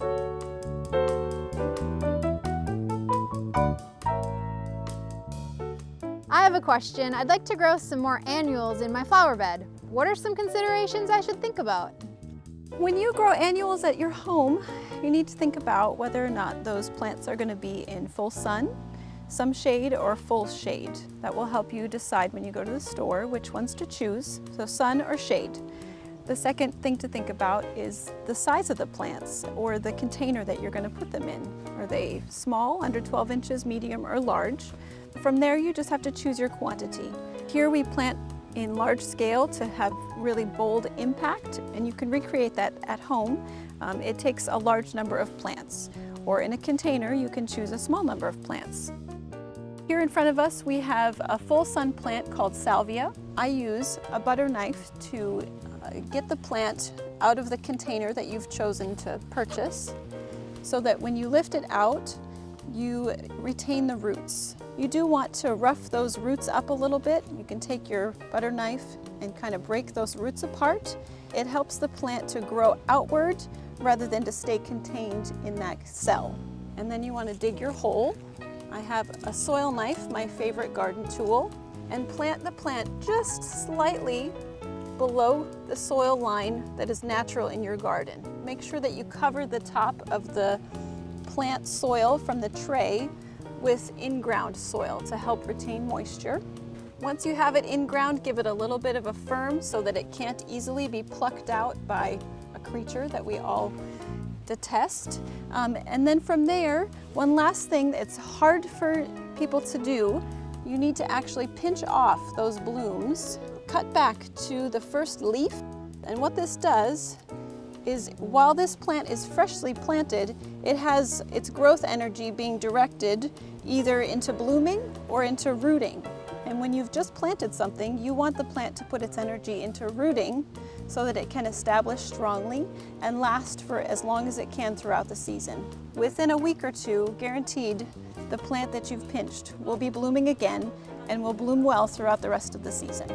I have a question. I'd like to grow some more annuals in my flower bed. What are some considerations I should think about? When you grow annuals at your home, you need to think about whether or not those plants are going to be in full sun, some shade, or full shade. That will help you decide when you go to the store which ones to choose, so sun or shade. The second thing to think about is the size of the plants or the container that you're going to put them in. Are they small, under 12 inches, medium, or large? From there, you just have to choose your quantity. Here we plant in large scale to have really bold impact, and you can recreate that at home. It takes a large number of plants, or in a container you can choose a small number of plants. Here in front of us we have a full sun plant called Salvia. I use a butter knife to get the plant out of the container that you've chosen to purchase, so that when you lift it out, you retain the roots. You do want to rough those roots up a little bit. You can take your butter knife and kind of break those roots apart. It helps the plant to grow outward rather than to stay contained in that cell. And then you want to dig your hole. I have a soil knife, my favorite garden tool, and plant the plant just slightly below the soil line that is natural in your garden. Make sure that you cover the top of the plant soil from the tray with in-ground soil to help retain moisture. Once you have it in ground, give it a little bit of a firm so that it can't easily be plucked out by a creature that we all detest. And then from there, one last thing that's hard for people to do, you need to actually pinch off those blooms, cut back to the first leaf. And what this does is, while this plant is freshly planted, it has its growth energy being directed either into blooming or into rooting. And when you've just planted something, you want the plant to put its energy into rooting so that it can establish strongly and last for as long as it can throughout the season. Within a week or two, guaranteed, the plant that you've pinched will be blooming again and will bloom well throughout the rest of the season.